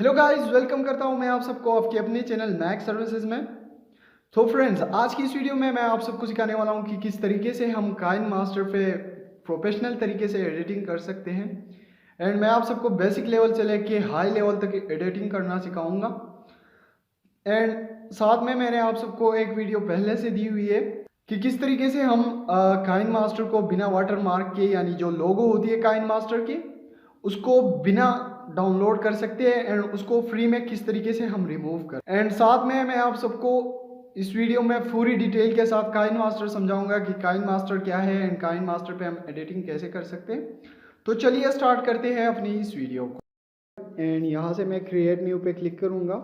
Hello guys, welcome करता हूं मैं आप सबको आपके अपने चैनल मैक्स सर्विसेज में। तो फ्रेंड्स, आज की इस वीडियो में मैं आप सबको सिखाने वाला हूं कि किस तरीके से हम काइन मास्टर पे प्रोफेशनल तरीके से एडिटिंग कर सकते हैं। एंड मैं आप सबको बेसिक लेवल से लेके हाई लेवल तक एडिटिंग करना सिखाऊंगा। एंड साथ में मैंने आप सबको एक वीडियो पहले से दी हुई है कि किस तरीके से हम काइन मास्टर को बिना वाटर मार्क के, यानी जो लोगो होती है काइन मास्टर की, उसको बिना डाउनलोड कर सकते हैं एंड उसको फ्री में किस तरीके से हम रिमूव कर। एंड साथ में मैं आप सबको इस वीडियो में पूरी डिटेल के साथ काइन मास्टर समझाऊंगा कि काइन मास्टर क्या है एंड काइन मास्टर पे हम एडिटिंग कैसे कर सकते हैं। तो चलिए स्टार्ट करते हैं अपनी इस वीडियो को। एंड यहाँ से मैं क्रिएट न्यू पे क्लिक करूँगा।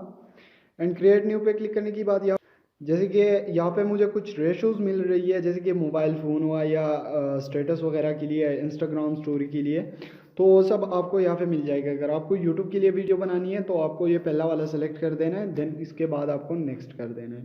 एंड क्रिएट न्यू पे क्लिक करने के बाद यहाँ जैसे कि यहाँ पे मुझे कुछ रेशोज़ मिल रही है, जैसे कि मोबाइल फ़ोन हुआ या स्टेटस वगैरह के लिए, इंस्टाग्राम स्टोरी के लिए, तो वो सब आपको यहाँ पे मिल जाएगा। अगर आपको यूट्यूब के लिए वीडियो बनानी है तो आपको ये पहला वाला सेलेक्ट कर देना है, देन इसके बाद आपको नेक्स्ट कर देना है।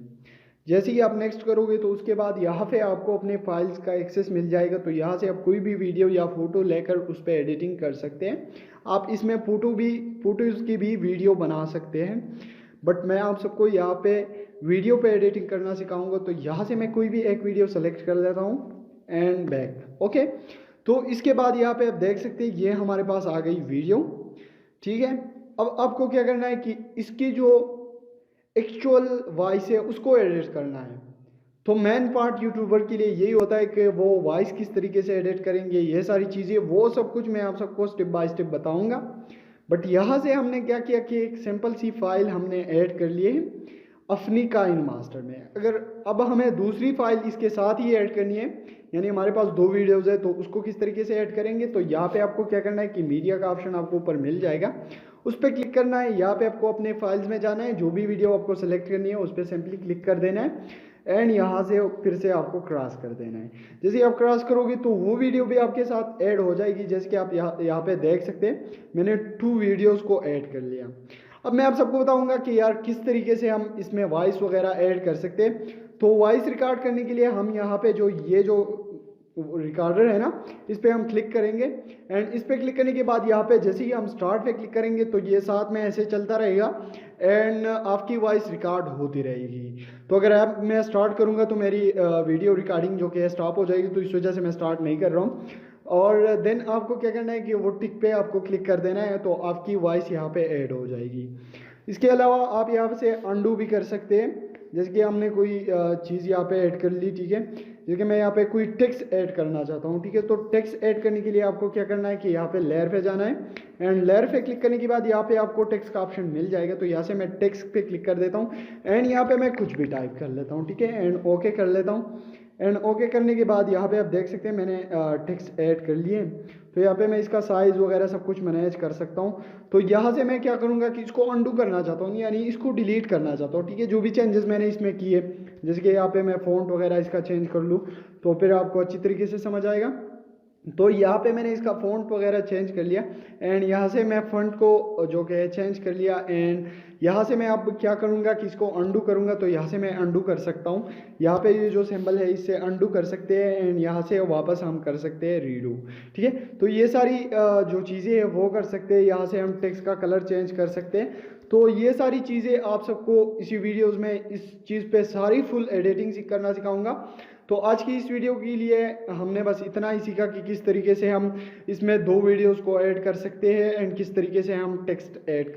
जैसे ही आप नेक्स्ट करोगे तो उसके बाद यहाँ पे आपको अपने फाइल्स का एक्सेस मिल जाएगा। तो यहाँ से आप कोई भी वीडियो या फ़ोटो लेकर उस पर एडिटिंग कर सकते हैं। आप इसमें फ़ोटोज़ की भी वीडियो बना सकते हैं, बट मैं आप सबको यहाँ पे वीडियो पे एडिटिंग करना सिखाऊंगा। तो यहाँ से मैं कोई भी एक वीडियो सेलेक्ट कर लेता हूँ एंड बैक। ओके, तो इसके बाद यहाँ पे आप देख सकते हैं ये हमारे पास आ गई वीडियो। ठीक है, अब आपको क्या करना है कि इसकी जो एक्चुअल वॉइस है उसको एडिट करना है। तो मेन पार्ट यूट्यूबर के लिए यही होता है कि वो वॉइस किस तरीके से एडिट करेंगे, ये सारी चीज़ें, वो सब कुछ मैं आप सबको स्टेप बाय स्टेप बताऊंगा। बट यहाँ से हमने क्या किया कि एक सिंपल सी फाइल हमने ऐड कर ली है अपनी काइन मास्टर में। अगर अब हमें दूसरी फाइल इसके साथ ही ऐड करनी है, यानी हमारे पास दो वीडियोज़ है, तो उसको किस तरीके से ऐड करेंगे। तो यहाँ पे आपको क्या करना है कि मीडिया का ऑप्शन आपको ऊपर मिल जाएगा, उस पर क्लिक करना है। यहाँ पे आपको अपने फाइल्स में जाना है, जो भी वीडियो आपको सेलेक्ट करनी है उस पर सिंपली क्लिक कर देना है एंड यहाँ से फिर से आपको क्रॉस कर देना है। जैसे आप क्रॉस करोगे तो वो वीडियो भी आपके साथ ऐड हो जाएगी। जैसे कि आप यहाँ पे देख सकते हैं मैंने 2 वीडियोस को ऐड कर लिया। अब मैं आप सबको बताऊंगा कि यार किस तरीके से हम इसमें वॉइस वगैरह ऐड कर सकते हैं। तो वॉइस रिकॉर्ड करने के लिए हम यहाँ पे जो रिकॉर्डर है ना, इस पर हम क्लिक करेंगे एंड इस पर क्लिक करने के बाद यहाँ पे जैसे ही हम स्टार्ट पे क्लिक करेंगे तो ये साथ में ऐसे चलता रहेगा एंड आपकी वॉइस रिकॉर्ड होती रहेगी। तो अगर आप मैं स्टार्ट करूँगा तो मेरी वीडियो रिकॉर्डिंग जो कि है स्टॉप हो जाएगी, तो इस वजह से मैं स्टार्ट नहीं कर रहा हूँ। और देन आपको क्या करना है कि वो टिक पे आपको क्लिक कर देना है, तो आपकी वॉइस यहाँ पे ऐड हो जाएगी। इसके अलावा आप यहाँ से अंडू भी कर सकते हैं। जैसे कि हमने कोई चीज़ यहाँ पे ऐड कर ली, ठीक है, जैसे कि मैं यहाँ पे कोई टेक्स्ट ऐड करना चाहता हूँ, ठीक है। तो टेक्स्ट ऐड करने के लिए आपको क्या करना है कि यहाँ पे लेयर पे जाना है एंड लेयर पे क्लिक करने के बाद यहाँ पे आपको टेक्स्ट का ऑप्शन मिल जाएगा। तो यहाँ से मैं टेक्स्ट पे क्लिक कर देता हूँ एंड यहाँ पे मैं कुछ भी टाइप कर लेता हूँ, ठीक है, एंड ओके कर लेता हूँ। एंड ओके करने के बाद यहाँ पे आप देख सकते हैं मैंने टेक्स्ट ऐड कर लिए। तो यहाँ पे मैं इसका साइज़ वगैरह सब कुछ मैनेज कर सकता हूँ। तो यहाँ से मैं क्या करूँगा कि इसको अंडू करना चाहता हूँ, यानी इसको डिलीट करना चाहता हूँ, ठीक है। जो भी चेंजेस मैंने इसमें किए, जैसे कि यहाँ पे मैं फ़ॉन्ट वगैरह इसका चेंज कर लूँ तो फिर आपको अच्छी तरीके से समझ आएगा। तो यहाँ पे मैंने इसका फ़ॉन्ट वगैरह चेंज कर लिया एंड यहाँ से मैं फ़ॉन्ट को जो कि है चेंज कर लिया एंड यहाँ से मैं अब क्या करूँगा कि इसको अंडू करूँगा। तो यहाँ से मैं अंडू कर सकता हूँ, यहाँ पे ये जो सिंबल है इससे अंडू कर सकते हैं एंड यहाँ से वापस हम कर सकते हैं रीडू, ठीक है। तो ये सारी जो चीज़ें हैं वो कर सकते हैं। यहाँ से हम टेक्स्ट का कलर चेंज कर सकते हैं। तो ये सारी चीज़ें आप सबको इसी वीडियोज़ में इस चीज़ पे सारी फुल एडिटिंग करना सिखाऊंगा। तो आज की इस वीडियो के लिए हमने बस इतना ही सीखा कि किस तरीके से हम इसमें 2 वीडियोस को ऐड कर सकते हैं एंड किस तरीके से हम टेक्स्ट ऐड कर